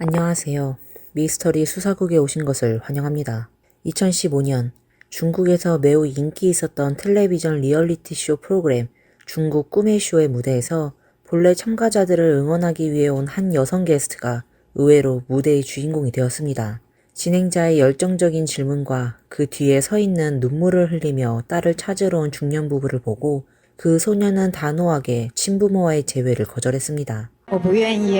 안녕하세요. 미스터리 수사국에 오신 것을 환영합니다. 2015년 중국에서 매우 인기 있었던 텔레비전 리얼리티 쇼 프로그램 중국 꿈의 쇼의 무대에서 본래 참가자들을 응원하기 위해 온 한 여성 게스트가 의외로 무대의 주인공이 되었습니다. 진행자의 열정적인 질문과 그 뒤에 서 있는 눈물을 흘리며 딸을 찾으러 온 중년 부부를 보고 그 소녀는 단호하게 친부모와의 재회를 거절했습니다. 我不愿意，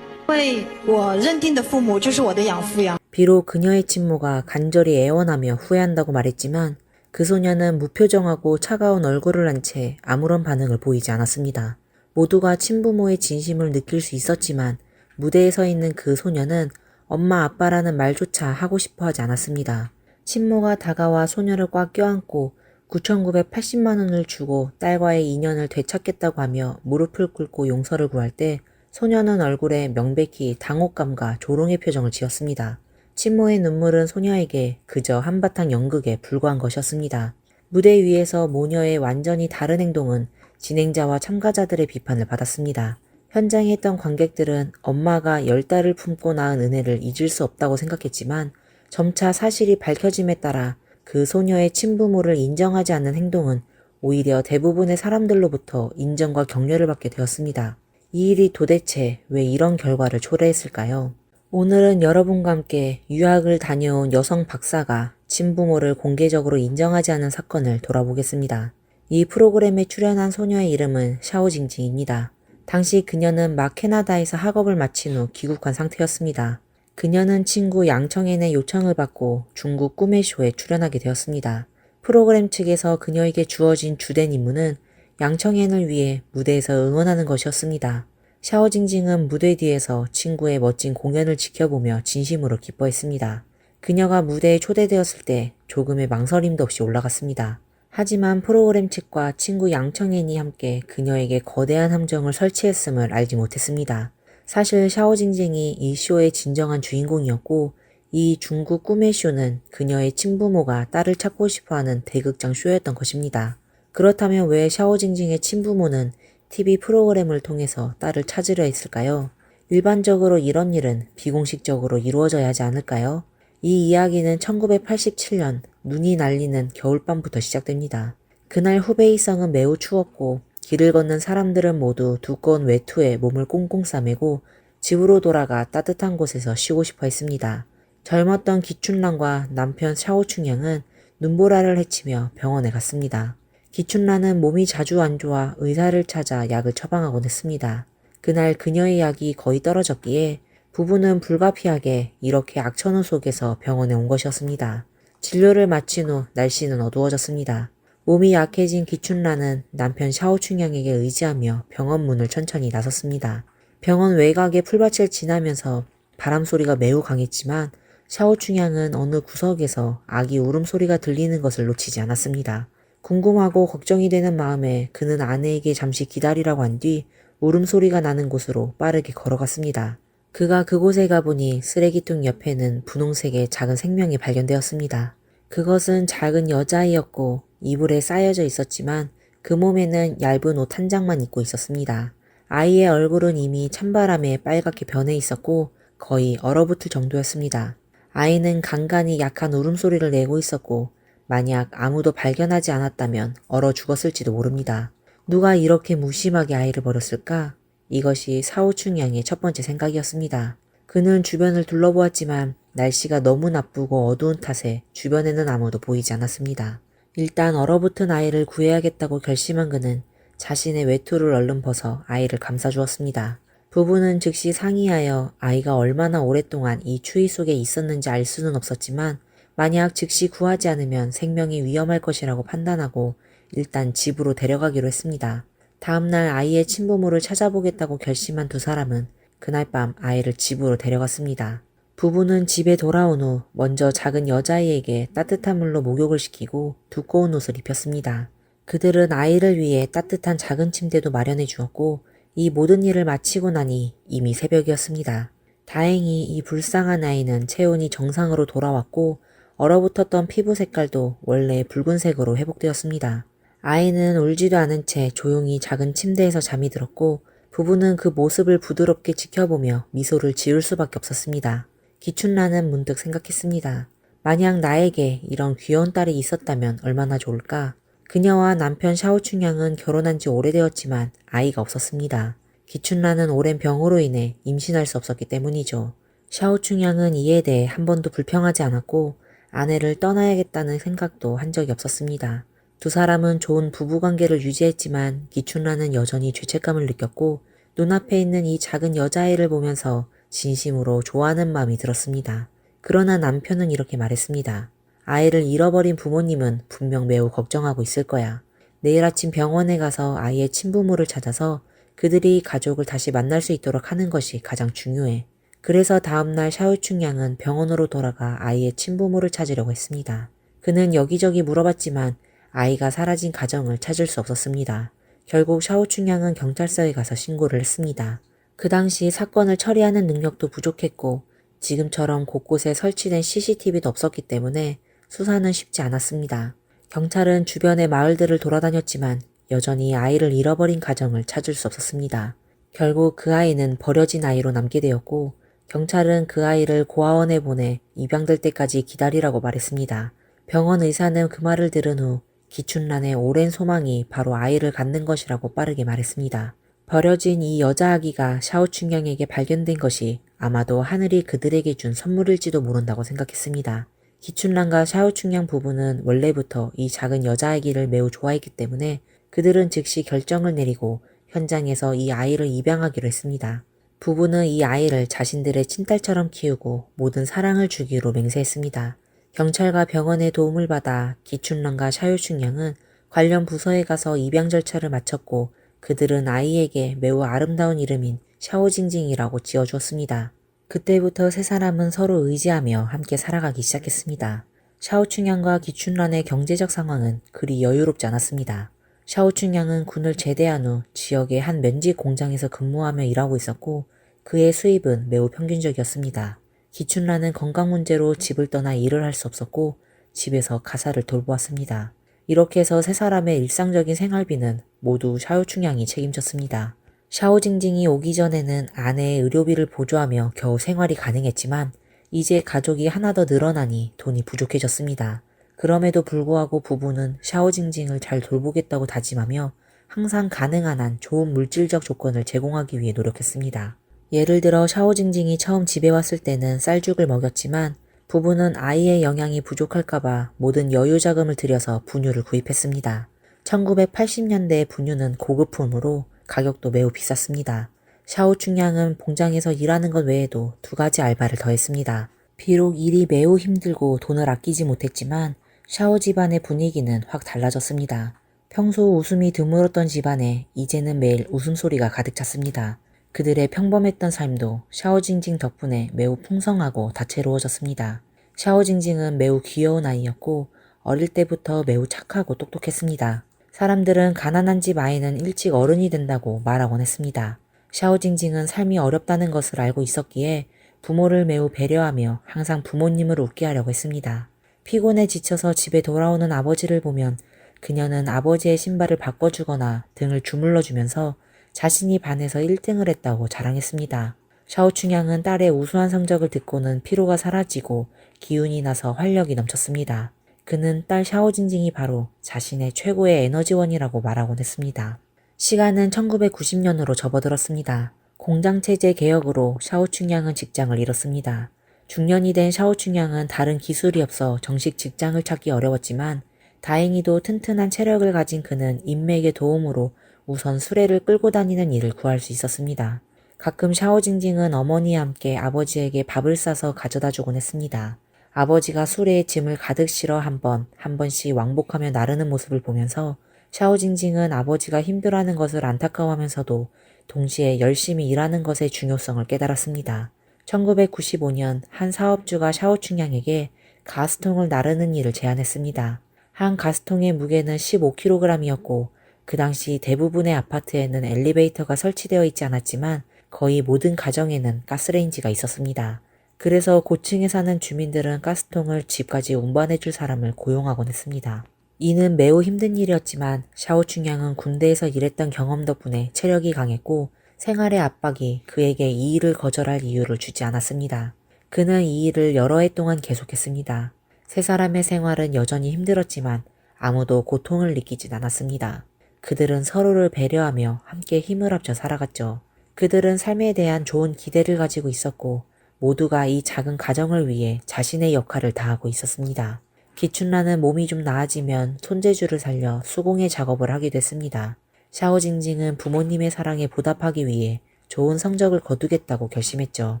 因为我认定的父母就是我的养父养。 비록 그녀의 친모가 간절히 애원하며 후회한다고 말했지만 그 소녀는 무표정하고 차가운 얼굴을 한 채 아무런 반응을 보이지 않았습니다. 모두가 친부모의 진심을 느낄 수 있었지만 무대에 서 있는 그 소녀는 엄마 아빠라는 말조차 하고 싶어 하지 않았습니다. 친모가 다가와 소녀를 꽉 껴안고 9,980만 원을 주고 딸과의 인연을 되찾겠다고 하며 무릎을 꿇고 용서를 구할 때 소녀는 얼굴에 명백히 당혹감과 조롱의 표정을 지었습니다. 친모의 눈물은 소녀에게 그저 한바탕 연극에 불과한 것이었습니다. 무대 위에서 모녀의 완전히 다른 행동은 진행자와 참가자들의 비판을 받았습니다. 현장에 있던 관객들은 엄마가 10달을 품고 낳은 은혜를 잊을 수 없다고 생각했지만 점차 사실이 밝혀짐에 따라 그 소녀의 친부모를 인정하지 않는 행동은 오히려 대부분의 사람들로부터 인정과 격려를 받게 되었습니다. 이 일이 도대체 왜 이런 결과를 초래했을까요? 오늘은 여러분과 함께 유학을 다녀온 여성 박사가 친부모를 공개적으로 인정하지 않은 사건을 돌아보겠습니다. 이 프로그램에 출연한 소녀의 이름은 샤오징징입니다. 당시 그녀는 막 캐나다에서 학업을 마친 후 귀국한 상태였습니다. 그녀는 친구 양청엔의 요청을 받고 중국 꿈의 쇼에 출연하게 되었습니다. 프로그램 측에서 그녀에게 주어진 주된 임무는 양청엔을 위해 무대에서 응원하는 것이었습니다. 샤오징징은 무대 뒤에서 친구의 멋진 공연을 지켜보며 진심으로 기뻐했습니다. 그녀가 무대에 초대되었을 때 조금의 망설임도 없이 올라갔습니다. 하지만 프로그램 측과 친구 양청엔이 함께 그녀에게 거대한 함정을 설치했음을 알지 못했습니다. 사실 샤오징징이 이 쇼의 진정한 주인공이었고 이 중국 꿈의 쇼는 그녀의 친부모가 딸을 찾고 싶어하는 대극장 쇼였던 것입니다. 그렇다면 왜 샤오징징의 친부모는 TV 프로그램을 통해서 딸을 찾으려 했을까요? 일반적으로 이런 일은 비공식적으로 이루어져야 하지 않을까요? 이 이야기는 1987년 눈이 날리는 겨울밤부터 시작됩니다. 그날 후베이성은 매우 추웠고 길을 걷는 사람들은 모두 두꺼운 외투에 몸을 꽁꽁 싸매고 집으로 돌아가 따뜻한 곳에서 쉬고 싶어 했습니다. 젊었던 기춘란과 남편 샤오충양은 눈보라를 헤치며 병원에 갔습니다. 기춘란은 몸이 자주 안 좋아 의사를 찾아 약을 처방하곤 했습니다. 그날 그녀의 약이 거의 떨어졌기에 부부는 불가피하게 이렇게 악천후 속에서 병원에 온 것이었습니다. 진료를 마친 후 날씨는 어두워졌습니다. 몸이 약해진 기춘란은 남편 샤오충양에게 의지하며 병원 문을 천천히 나섰습니다. 병원 외곽의 풀밭을 지나면서 바람소리가 매우 강했지만 샤오충양은 어느 구석에서 아기 울음소리가 들리는 것을 놓치지 않았습니다. 궁금하고 걱정이 되는 마음에 그는 아내에게 잠시 기다리라고 한 뒤 울음소리가 나는 곳으로 빠르게 걸어갔습니다. 그가 그곳에 가보니 쓰레기통 옆에는 분홍색의 작은 생명이 발견되었습니다. 그것은 작은 여자아이였고 이불에 쌓여져 있었지만 그 몸에는 얇은 옷 한 장만 입고 있었습니다. 아이의 얼굴은 이미 찬바람에 빨갛게 변해 있었고 거의 얼어붙을 정도였습니다. 아이는 간간히 약한 울음소리를 내고 있었고 만약 아무도 발견하지 않았다면 얼어 죽었을지도 모릅니다. 누가 이렇게 무심하게 아이를 버렸을까? 이것이 샤오충양의 첫 번째 생각이었습니다. 그는 주변을 둘러보았지만 날씨가 너무 나쁘고 어두운 탓에 주변에는 아무도 보이지 않았습니다. 일단 얼어붙은 아이를 구해야겠다고 결심한 그는 자신의 외투를 얼른 벗어 아이를 감싸주었습니다. 부부는 즉시 상의하여 아이가 얼마나 오랫동안 이 추위 속에 있었는지 알 수는 없었지만 만약 즉시 구하지 않으면 생명이 위험할 것이라고 판단하고 일단 집으로 데려가기로 했습니다. 다음날 아이의 친부모를 찾아보겠다고 결심한 두 사람은 그날 밤 아이를 집으로 데려갔습니다. 부부는 집에 돌아온 후 먼저 작은 여자아이에게 따뜻한 물로 목욕을 시키고 두꺼운 옷을 입혔습니다. 그들은 아이를 위해 따뜻한 작은 침대도 마련해 주었고 이 모든 일을 마치고 나니 이미 새벽이었습니다. 다행히 이 불쌍한 아이는 체온이 정상으로 돌아왔고 얼어붙었던 피부 색깔도 원래 붉은색으로 회복되었습니다. 아이는 울지도 않은 채 조용히 작은 침대에서 잠이 들었고 부부는 그 모습을 부드럽게 지켜보며 미소를 지을 수밖에 없었습니다. 기춘란은 문득 생각했습니다. 만약 나에게 이런 귀여운 딸이 있었다면 얼마나 좋을까? 그녀와 남편 샤오충양은 결혼한 지 오래되었지만 아이가 없었습니다. 기춘란은 오랜 병으로 인해 임신할 수 없었기 때문이죠. 샤오충양은 이에 대해 한 번도 불평하지 않았고 아내를 떠나야겠다는 생각도 한 적이 없었습니다. 두 사람은 좋은 부부관계를 유지했지만 기춘란은 여전히 죄책감을 느꼈고 눈앞에 있는 이 작은 여자아이를 보면서 진심으로 좋아하는 마음이 들었습니다. 그러나 남편은 이렇게 말했습니다. 아이를 잃어버린 부모님은 분명 매우 걱정하고 있을 거야. 내일 아침 병원에 가서 아이의 친부모를 찾아서 그들이 가족을 다시 만날 수 있도록 하는 것이 가장 중요해. 그래서 다음날 샤오충양은 병원으로 돌아가 아이의 친부모를 찾으려고 했습니다. 그는 여기저기 물어봤지만 아이가 사라진 가정을 찾을 수 없었습니다. 결국 샤오충양은 경찰서에 가서 신고를 했습니다. 그 당시 사건을 처리하는 능력도 부족했고 지금처럼 곳곳에 설치된 CCTV도 없었기 때문에 수사는 쉽지 않았습니다. 경찰은 주변의 마을들을 돌아다녔지만 여전히 아이를 잃어버린 가정을 찾을 수 없었습니다. 결국 그 아이는 버려진 아이로 남게 되었고 경찰은 그 아이를 고아원에 보내 입양될 때까지 기다리라고 말했습니다. 병원 의사는 그 말을 들은 후 기춘란의 오랜 소망이 바로 아이를 갖는 것이라고 빠르게 말했습니다. 버려진 이 여자 아기가 샤오충양에게 발견된 것이 아마도 하늘이 그들에게 준 선물일지도 모른다고 생각했습니다. 기춘란과 샤오충양 부부는 원래부터 이 작은 여자아기를 매우 좋아했기 때문에 그들은 즉시 결정을 내리고 현장에서 이 아이를 입양하기로 했습니다. 부부는 이 아이를 자신들의 친딸처럼 키우고 모든 사랑을 주기로 맹세했습니다. 경찰과 병원의 도움을 받아 기춘란과 샤오충양은 관련 부서에 가서 입양 절차를 마쳤고 그들은 아이에게 매우 아름다운 이름인 샤오징징이라고 지어주었습니다. 그때부터 세 사람은 서로 의지하며 함께 살아가기 시작했습니다. 샤오충양과 기춘란의 경제적 상황은 그리 여유롭지 않았습니다. 샤오충양은 군을 제대한 후 지역의 한 면직 공장에서 근무하며 일하고 있었고 그의 수입은 매우 평균적이었습니다. 기춘란은 건강 문제로 집을 떠나 일을 할 수 없었고 집에서 가사를 돌보았습니다. 이렇게 해서 세 사람의 일상적인 생활비는 모두 샤오충양이 책임졌습니다. 샤오징징이 오기 전에는 아내의 의료비를 보조하며 겨우 생활이 가능했지만 이제 가족이 하나 더 늘어나니 돈이 부족해졌습니다. 그럼에도 불구하고 부부는 샤오징징을 잘 돌보겠다고 다짐하며 항상 가능한 한 좋은 물질적 조건을 제공하기 위해 노력했습니다. 예를 들어 샤오징징이 처음 집에 왔을 때는 쌀죽을 먹였지만 부부는 아이의 영양이 부족할까봐 모든 여유 자금을 들여서 분유를 구입했습니다. 1980년대의 분유는 고급품으로 가격도 매우 비쌌습니다. 샤오충양은 공장에서 일하는 것 외에도 두 가지 알바를 더했습니다. 비록 일이 매우 힘들고 돈을 아끼지 못했지만 샤오 집안의 분위기는 확 달라졌습니다. 평소 웃음이 드물었던 집안에 이제는 매일 웃음소리가 가득 찼습니다. 그들의 평범했던 삶도 샤오징징 덕분에 매우 풍성하고 다채로워졌습니다. 샤오징징은 매우 귀여운 아이였고 어릴 때부터 매우 착하고 똑똑했습니다. 사람들은 가난한 집 아이는 일찍 어른이 된다고 말하곤 했습니다. 샤오징징은 삶이 어렵다는 것을 알고 있었기에 부모를 매우 배려하며 항상 부모님을 웃게 하려고 했습니다. 피곤해 지쳐서 집에 돌아오는 아버지를 보면 그녀는 아버지의 신발을 바꿔주거나 등을 주물러주면서 자신이 반에서 1등을 했다고 자랑했습니다. 샤오충양은 딸의 우수한 성적을 듣고는 피로가 사라지고 기운이 나서 활력이 넘쳤습니다. 그는 딸 샤오징징이 바로 자신의 최고의 에너지원이라고 말하곤 했습니다. 시간은 1990년으로 접어들었습니다. 공장체제 개혁으로 샤오충양은 직장을 잃었습니다. 중년이 된 샤오충양은 다른 기술이 없어 정식 직장을 찾기 어려웠지만 다행히도 튼튼한 체력을 가진 그는 인맥의 도움으로 우선 수레를 끌고 다니는 일을 구할 수 있었습니다. 가끔 샤오징징은 어머니와 함께 아버지에게 밥을 싸서 가져다 주곤 했습니다. 아버지가 수레에 짐을 가득 실어 한 번씩 왕복하며 나르는 모습을 보면서 샤오징징은 아버지가 힘들어하는 것을 안타까워하면서도 동시에 열심히 일하는 것의 중요성을 깨달았습니다. 1995년 한 사업주가 샤오충양에게 가스통을 나르는 일을 제안했습니다. 한 가스통의 무게는 15kg이었고 그 당시 대부분의 아파트에는 엘리베이터가 설치되어 있지 않았지만 거의 모든 가정에는 가스레인지가 있었습니다. 그래서 고층에 사는 주민들은 가스통을 집까지 운반해줄 사람을 고용하곤 했습니다. 이는 매우 힘든 일이었지만 샤오충양은 군대에서 일했던 경험 덕분에 체력이 강했고 생활의 압박이 그에게 이 일을 거절할 이유를 주지 않았습니다. 그는 이 일을 여러 해 동안 계속했습니다. 세 사람의 생활은 여전히 힘들었지만 아무도 고통을 느끼진 않았습니다. 그들은 서로를 배려하며 함께 힘을 합쳐 살아갔죠. 그들은 삶에 대한 좋은 기대를 가지고 있었고 모두가 이 작은 가정을 위해 자신의 역할을 다하고 있었습니다. 기춘라는 몸이 좀 나아지면 손재주를 살려 수공예 작업을 하게 됐습니다. 샤오징징은 부모님의 사랑에 보답하기 위해 좋은 성적을 거두겠다고 결심했죠.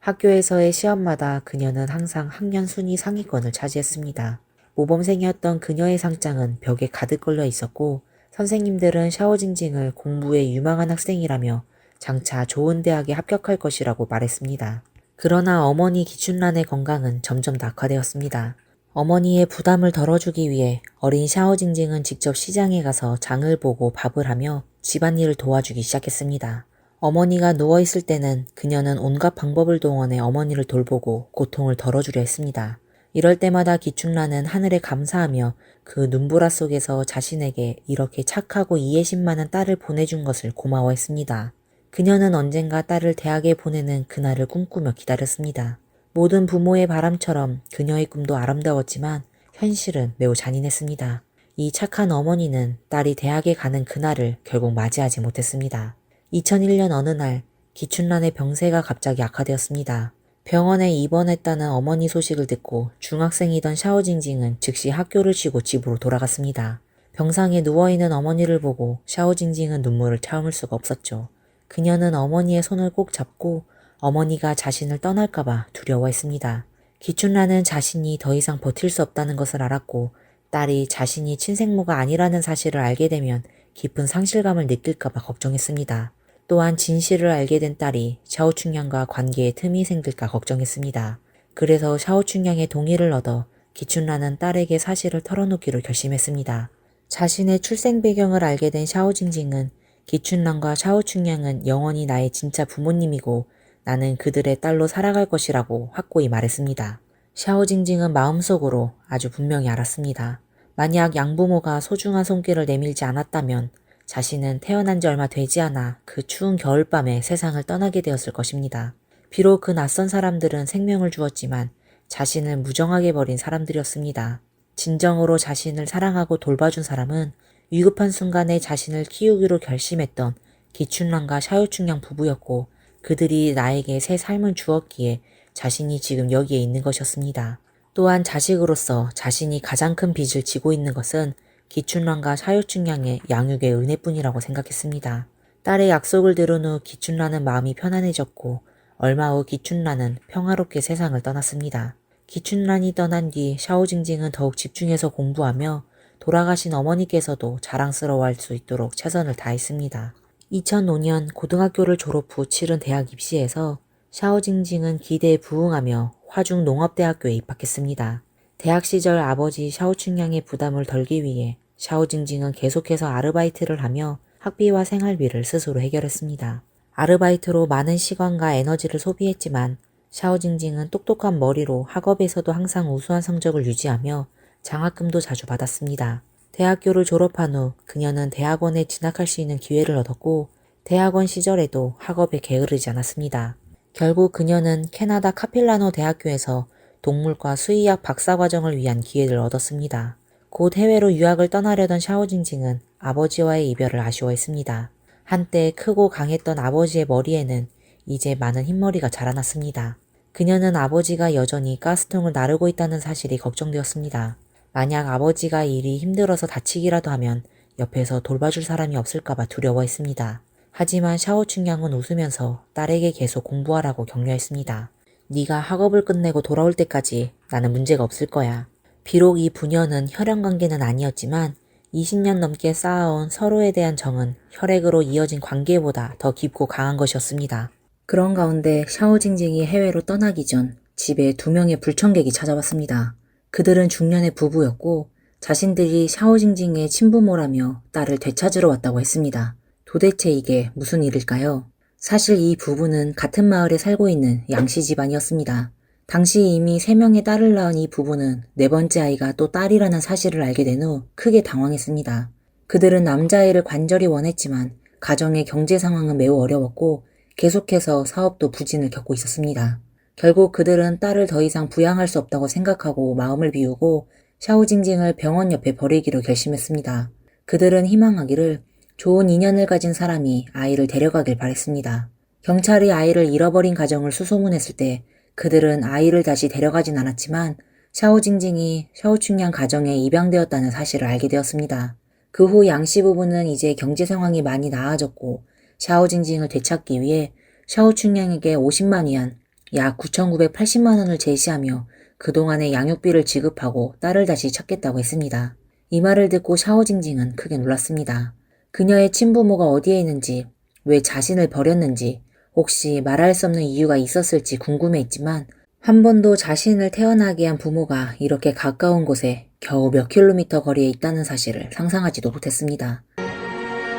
학교에서의 시험마다 그녀는 항상 학년 순위 상위권을 차지했습니다. 모범생이었던 그녀의 상장은 벽에 가득 걸려 있었고 선생님들은 샤오징징을 공부에 유망한 학생이라며 장차 좋은 대학에 합격할 것이라고 말했습니다. 그러나 어머니 기춘란의 건강은 점점 낙화되었습니다. 어머니의 부담을 덜어주기 위해 어린 샤오징징은 직접 시장에 가서 장을 보고 밥을 하며 집안일을 도와주기 시작했습니다. 어머니가 누워있을 때는 그녀는 온갖 방법을 동원해 어머니를 돌보고 고통을 덜어주려 했습니다. 이럴 때마다 기춘란은 하늘에 감사하며 그 눈보라 속에서 자신에게 이렇게 착하고 이해심 많은 딸을 보내준 것을 고마워했습니다. 그녀는 언젠가 딸을 대학에 보내는 그날을 꿈꾸며 기다렸습니다. 모든 부모의 바람처럼 그녀의 꿈도 아름다웠지만 현실은 매우 잔인했습니다. 이 착한 어머니는 딸이 대학에 가는 그날을 결국 맞이하지 못했습니다. 2001년 어느 날 기춘란의 병세가 갑자기 악화되었습니다. 병원에 입원했다는 어머니 소식을 듣고 중학생이던 샤오징징은 즉시 학교를 쉬고 집으로 돌아갔습니다. 병상에 누워있는 어머니를 보고 샤오징징은 눈물을 참을 수가 없었죠. 그녀는 어머니의 손을 꼭 잡고 어머니가 자신을 떠날까봐 두려워했습니다. 기춘란은 자신이 더 이상 버틸 수 없다는 것을 알았고 딸이 자신이 친생모가 아니라는 사실을 알게 되면 깊은 상실감을 느낄까봐 걱정했습니다. 또한 진실을 알게 된 딸이 샤오충양과 관계에 틈이 생길까 걱정했습니다. 그래서 샤오충양의 동의를 얻어 기춘란은 딸에게 사실을 털어놓기로 결심했습니다. 자신의 출생 배경을 알게 된 샤오징징은 기춘란과 샤오충양은 영원히 나의 진짜 부모님이고 나는 그들의 딸로 살아갈 것이라고 확고히 말했습니다. 샤오징징은 마음속으로 아주 분명히 알았습니다. 만약 양부모가 소중한 손길을 내밀지 않았다면 자신은 태어난 지 얼마 되지 않아 그 추운 겨울밤에 세상을 떠나게 되었을 것입니다. 비록 그 낯선 사람들은 생명을 주었지만 자신을 무정하게 버린 사람들이었습니다. 진정으로 자신을 사랑하고 돌봐준 사람은 위급한 순간에 자신을 키우기로 결심했던 기춘란과 샤오충양 부부였고 그들이 나에게 새 삶을 주었기에 자신이 지금 여기에 있는 것이었습니다. 또한 자식으로서 자신이 가장 큰 빚을 지고 있는 것은 기춘란과 샤오충양의 양육의 은혜뿐이라고 생각했습니다. 딸의 약속을 들은 후 기춘란은 마음이 편안해졌고 얼마 후 기춘란은 평화롭게 세상을 떠났습니다. 기춘란이 떠난 뒤 샤오징징은 더욱 집중해서 공부하며 돌아가신 어머니께서도 자랑스러워할 수 있도록 최선을 다했습니다. 2005년 고등학교를 졸업 후 치른 대학 입시에서 샤오징징은 기대에 부응하며 화중 농업대학교에 입학했습니다. 대학 시절 아버지 샤오충양의 부담을 덜기 위해 샤오징징은 계속해서 아르바이트를 하며 학비와 생활비를 스스로 해결했습니다. 아르바이트로 많은 시간과 에너지를 소비했지만 샤오징징은 똑똑한 머리로 학업에서도 항상 우수한 성적을 유지하며 장학금도 자주 받았습니다. 대학교를 졸업한 후 그녀는 대학원에 진학할 수 있는 기회를 얻었고 대학원 시절에도 학업에 게으르지 않았습니다. 결국 그녀는 캐나다 카필라노 대학교에서 동물과 수의학 박사과정을 위한 기회를 얻었습니다. 곧 해외로 유학을 떠나려던 샤오징징은 아버지와의 이별을 아쉬워했습니다. 한때 크고 강했던 아버지의 머리에는 이제 많은 흰머리가 자라났습니다. 그녀는 아버지가 여전히 가스통을 나르고 있다는 사실이 걱정되었습니다. 만약 아버지가 일이 힘들어서 다치기라도 하면 옆에서 돌봐줄 사람이 없을까봐 두려워했습니다. 하지만 샤오충양은 웃으면서 딸에게 계속 공부하라고 격려했습니다. 네가 학업을 끝내고 돌아올 때까지 나는 문제가 없을 거야. 비록 이 부녀는 혈연관계는 아니었지만 20년 넘게 쌓아온 서로에 대한 정은 혈액으로 이어진 관계보다 더 깊고 강한 것이었습니다. 그런 가운데 샤오징징이 해외로 떠나기 전 집에 2명의 불청객이 찾아왔습니다. 그들은 중년의 부부였고 자신들이 샤오징징의 친부모라며 딸을 되찾으러 왔다고 했습니다. 도대체 이게 무슨 일일까요? 사실 이 부부는 같은 마을에 살고 있는 양씨 집안이었습니다. 당시 이미 3명의 딸을 낳은 이 부부는 4번째 아이가 또 딸이라는 사실을 알게 된 후 크게 당황했습니다. 그들은 남자아이를 간절히 원했지만 가정의 경제 상황은 매우 어려웠고 계속해서 사업도 부진을 겪고 있었습니다. 결국 그들은 딸을 더 이상 부양할 수 없다고 생각하고 마음을 비우고 샤오징징을 병원 옆에 버리기로 결심했습니다. 그들은 희망하기를 좋은 인연을 가진 사람이 아이를 데려가길 바랬습니다. 경찰이 아이를 잃어버린 가정을 수소문했을 때 그들은 아이를 다시 데려가진 않았지만 샤오징징이 샤오춘양 가정에 입양되었다는 사실을 알게 되었습니다. 그 후 양씨 부부는 이제 경제 상황이 많이 나아졌고 샤오징징을 되찾기 위해 샤오춘양에게 50만 위안, 약 9,980만 원을 제시하며 그동안의 양육비를 지급하고 딸을 다시 찾겠다고 했습니다. 이 말을 듣고 샤오징징은 크게 놀랐습니다. 그녀의 친부모가 어디에 있는지, 왜 자신을 버렸는지, 혹시 말할 수 없는 이유가 있었을지 궁금해했지만 한 번도 자신을 태어나게 한 부모가 이렇게 가까운 곳에 겨우 몇 킬로미터 거리에 있다는 사실을 상상하지도 못했습니다.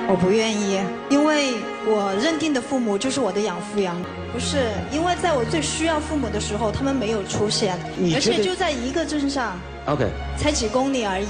我不愿意，因为我认定的父母就是我的养父养母，不是因为在我最需要父母的时候，他们没有出现，而且就在一个镇上 OK， 才几公里而已。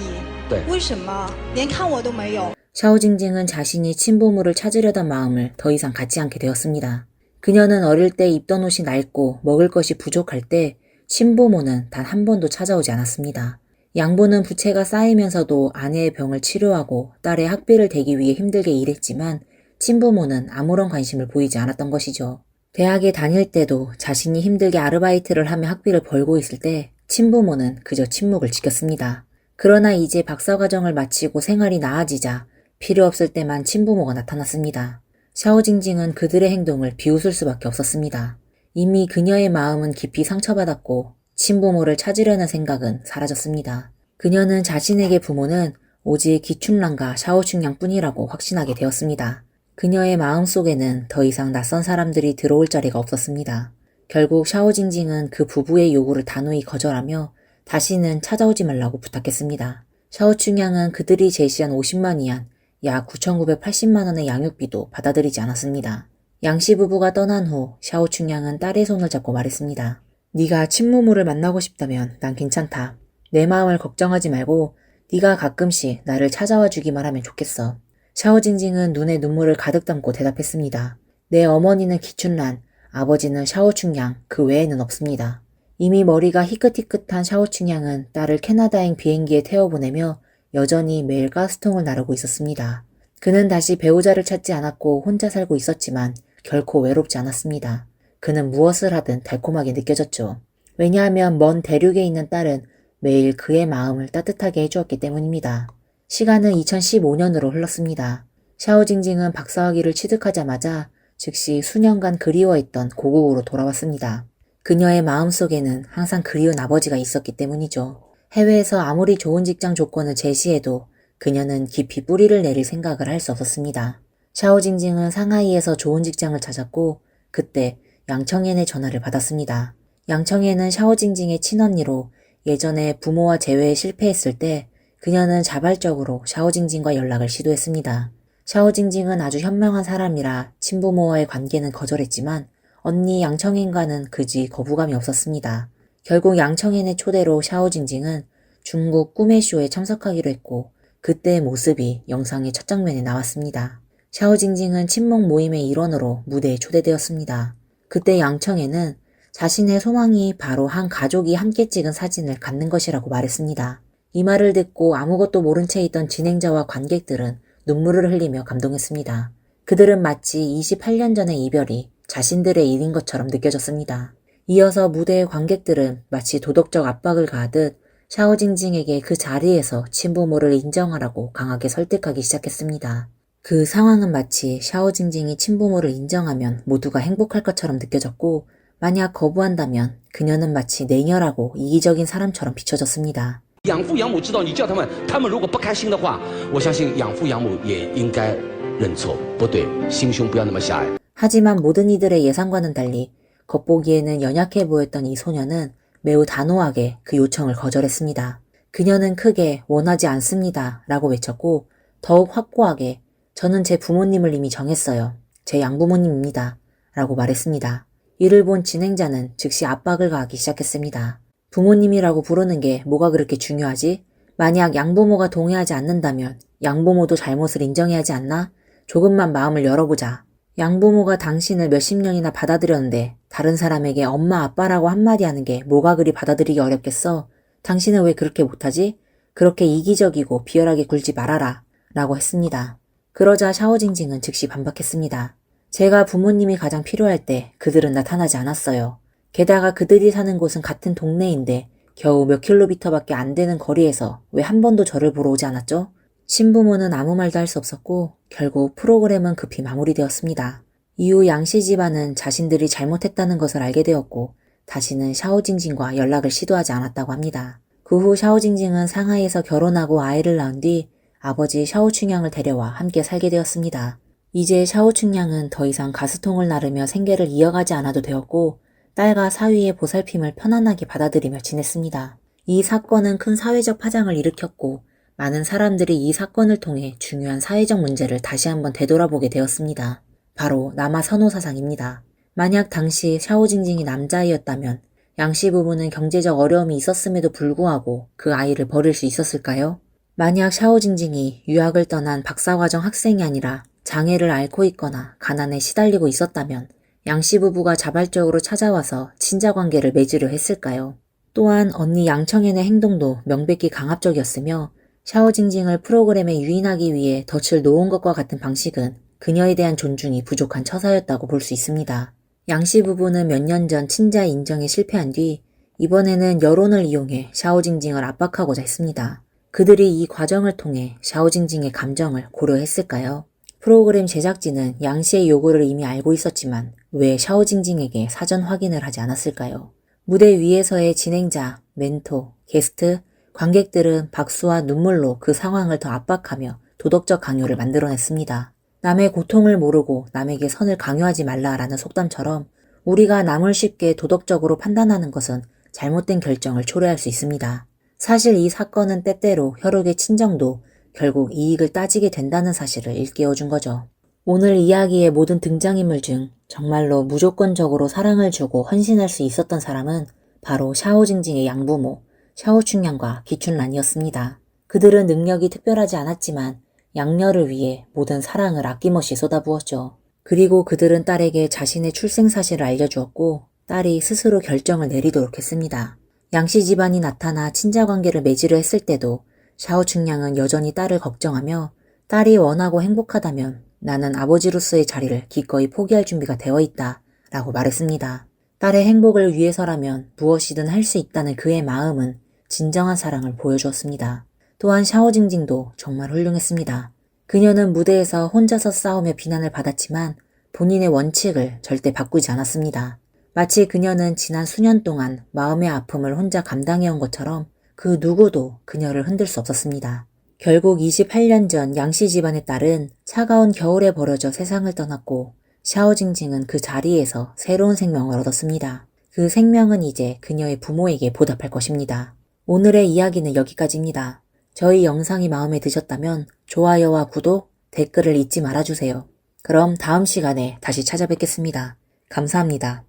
对，为什么连看我都没有？ 샤오징징은 자신이 친부모를 찾으려던 마음을 더 이상 갖지 않게 되었습니다. 그녀는 어릴 때 입던 옷이 낡고 먹을 것이 부족할 때 친부모는 단 한 번도 찾아오지 않았습니다. 양부는 부채가 쌓이면서도 아내의 병을 치료하고 딸의 학비를 대기 위해 힘들게 일했지만 친부모는 아무런 관심을 보이지 않았던 것이죠. 대학에 다닐 때도 자신이 힘들게 아르바이트를 하며 학비를 벌고 있을 때 친부모는 그저 침묵을 지켰습니다. 그러나 이제 박사과정을 마치고 생활이 나아지자 필요 없을 때만 친부모가 나타났습니다. 샤오징징은 그들의 행동을 비웃을 수밖에 없었습니다. 이미 그녀의 마음은 깊이 상처받았고 친부모를 찾으려는 생각은 사라졌습니다. 그녀는 자신에게 부모는 오직 기춘란과 샤오춘양 뿐이라고 확신하게 되었습니다. 그녀의 마음속에는 더 이상 낯선 사람들이 들어올 자리가 없었습니다. 결국 샤오징징은 그 부부의 요구를 단호히 거절하며 다시는 찾아오지 말라고 부탁했습니다. 샤오춘양은 그들이 제시한 50만 위안, 약 9,980만 원의 양육비도 받아들이지 않았습니다. 양씨 부부가 떠난 후 샤오춘양은 딸의 손을 잡고 말했습니다. 네가 친부모를 만나고 싶다면 난 괜찮다. 내 마음을 걱정하지 말고 네가 가끔씩 나를 찾아와 주기만 하면 좋겠어. 샤오징징은 눈에 눈물을 가득 담고 대답했습니다. 내 어머니는 기춘란, 아버지는 샤오춘양, 그 외에는 없습니다. 이미 머리가 희끗희끗한 샤오춘양은 딸을 캐나다행 비행기에 태워보내며 여전히 매일 가스통을 나르고 있었습니다. 그는 다시 배우자를 찾지 않았고 혼자 살고 있었지만 결코 외롭지 않았습니다. 그는 무엇을 하든 달콤하게 느껴졌죠. 왜냐하면 먼 대륙에 있는 딸은 매일 그의 마음을 따뜻하게 해주었기 때문입니다. 시간은 2015년으로 흘렀습니다. 샤오징징은 박사학위를 취득하자마자 즉시 수년간 그리워했던 고국으로 돌아왔습니다. 그녀의 마음속에는 항상 그리운 아버지가 있었기 때문이죠. 해외에서 아무리 좋은 직장 조건을 제시해도 그녀는 깊이 뿌리를 내릴 생각을 할 수 없었습니다. 샤오징징은 상하이에서 좋은 직장을 찾았고 그때 양청엔의 전화를 받았습니다. 양청엔은 샤오징징의 친언니로 예전에 부모와 재회에 실패했을 때 그녀는 자발적으로 샤오징징과 연락을 시도했습니다. 샤오징징은 아주 현명한 사람이라 친부모와의 관계는 거절했지만 언니 양청엔과는 그지 거부감이 없었습니다. 결국 양청엔의 초대로 샤오징징은 중국 꿈의 쇼에 참석하기로 했고 그때의 모습이 영상의 첫 장면에 나왔습니다. 샤오징징은 친목 모임의 일원으로 무대에 초대되었습니다. 그때 양청엔은 자신의 소망이 바로 한 가족이 함께 찍은 사진을 갖는 것이라고 말했습니다. 이 말을 듣고 아무것도 모른 채 있던 진행자와 관객들은 눈물을 흘리며 감동했습니다. 그들은 마치 28년 전의 이별이 자신들의 일인 것처럼 느껴졌습니다. 이어서 무대의 관객들은 마치 도덕적 압박을 가하듯 샤오징징에게 그 자리에서 친부모를 인정하라고 강하게 설득하기 시작했습니다. 그 상황은 마치 샤오징징이 친부모를 인정하면 모두가 행복할 것처럼 느껴졌고 만약 거부한다면 그녀는 마치 냉혈하고 이기적인 사람처럼 비춰졌습니다. 养父养母知道你叫他们如果不开心的话，我相信养父养母也应该认错，不对，心胸不要那么狭隘。 하지만 모든 이들의 예상과는 달리 겉보기에는 연약해 보였던 이 소녀는 매우 단호하게 그 요청을 거절했습니다. 그녀는 크게 원하지 않습니다 라고 외쳤고 더욱 확고하게 저는 제 부모님을 이미 정했어요. 제 양부모님입니다 라고 말했습니다. 이를 본 진행자는 즉시 압박을 가하기 시작했습니다. 부모님이라고 부르는 게 뭐가 그렇게 중요하지? 만약 양부모가 동의하지 않는다면 양부모도 잘못을 인정해야 하지 않나? 조금만 마음을 열어보자. 양부모가 당신을 몇십 년이나 받아들였는데 다른 사람에게 엄마 아빠라고 한마디 하는 게 뭐가 그리 받아들이기 어렵겠어? 당신은 왜 그렇게 못하지? 그렇게 이기적이고 비열하게 굴지 말아라 라고 했습니다. 그러자 샤오징징은 즉시 반박했습니다. 제가 부모님이 가장 필요할 때 그들은 나타나지 않았어요. 게다가 그들이 사는 곳은 같은 동네인데 겨우 몇 킬로미터밖에 안 되는 거리에서 왜 한 번도 저를 보러 오지 않았죠? 신부모는 아무 말도 할 수 없었고 결국 프로그램은 급히 마무리되었습니다. 이후 양씨 집안은 자신들이 잘못했다는 것을 알게 되었고 다시는 샤오징징과 연락을 시도하지 않았다고 합니다. 그 후 샤오징징은 상하이에서 결혼하고 아이를 낳은 뒤 아버지 샤오충양을 데려와 함께 살게 되었습니다. 이제 샤오충양은 더 이상 가스통을 나르며 생계를 이어가지 않아도 되었고 딸과 사위의 보살핌을 편안하게 받아들이며 지냈습니다. 이 사건은 큰 사회적 파장을 일으켰고 많은 사람들이 이 사건을 통해 중요한 사회적 문제를 다시 한번 되돌아보게 되었습니다. 바로 남아 선호 사상입니다. 만약 당시 샤오징징이 남자아이였다면 양씨 부부는 경제적 어려움이 있었음에도 불구하고 그 아이를 버릴 수 있었을까요? 만약 샤오징징이 유학을 떠난 박사과정 학생이 아니라 장애를 앓고 있거나 가난에 시달리고 있었다면 양씨 부부가 자발적으로 찾아와서 친자관계를 맺으려 했을까요? 또한 언니 양청현의 행동도 명백히 강압적이었으며 샤오징징을 프로그램에 유인하기 위해 덫을 놓은 것과 같은 방식은 그녀에 대한 존중이 부족한 처사였다고 볼 수 있습니다. 양씨 부부는 몇 년 전 친자 인정에 실패한 뒤 이번에는 여론을 이용해 샤오징징을 압박하고자 했습니다. 그들이 이 과정을 통해 샤오징징의 감정을 고려했을까요? 프로그램 제작진은 양씨의 요구를 이미 알고 있었지만 왜 샤오징징에게 사전 확인을 하지 않았을까요? 무대 위에서의 진행자, 멘토, 게스트, 관객들은 박수와 눈물로 그 상황을 더 압박하며 도덕적 강요를 만들어냈습니다. 남의 고통을 모르고 남에게 선을 강요하지 말라라는 속담처럼 우리가 남을 쉽게 도덕적으로 판단하는 것은 잘못된 결정을 초래할 수 있습니다. 사실 이 사건은 때때로 혈육의 친정도 결국 이익을 따지게 된다는 사실을 일깨워준 거죠. 오늘 이야기의 모든 등장인물 중 정말로 무조건적으로 사랑을 주고 헌신할 수 있었던 사람은 바로 샤오징징의 양부모, 샤오충양과 기춘란이었습니다. 그들은 능력이 특별하지 않았지만 양녀를 위해 모든 사랑을 아낌없이 쏟아부었죠. 그리고 그들은 딸에게 자신의 출생 사실을 알려주었고 딸이 스스로 결정을 내리도록 했습니다. 양씨 집안이 나타나 친자관계를 맺으려 했을 때도 샤오충양은 여전히 딸을 걱정하며 딸이 원하고 행복하다면 나는 아버지로서의 자리를 기꺼이 포기할 준비가 되어 있다 라고 말했습니다. 딸의 행복을 위해서라면 무엇이든 할 수 있다는 그의 마음은 진정한 사랑을 보여주었습니다. 또한 샤오징징도 정말 훌륭했습니다. 그녀는 무대에서 혼자서 싸우며 비난을 받았지만 본인의 원칙을 절대 바꾸지 않았습니다. 마치 그녀는 지난 수년 동안 마음의 아픔을 혼자 감당해온 것처럼 그 누구도 그녀를 흔들 수 없었습니다. 결국 28년 전 양씨 집안의 딸은 차가운 겨울에 버려져 세상을 떠났고 샤오징징은 그 자리에서 새로운 생명을 얻었습니다. 그 생명은 이제 그녀의 부모에게 보답할 것입니다. 오늘의 이야기는 여기까지입니다. 저희 영상이 마음에 드셨다면 좋아요와 구독, 댓글을 잊지 말아주세요. 그럼 다음 시간에 다시 찾아뵙겠습니다. 감사합니다.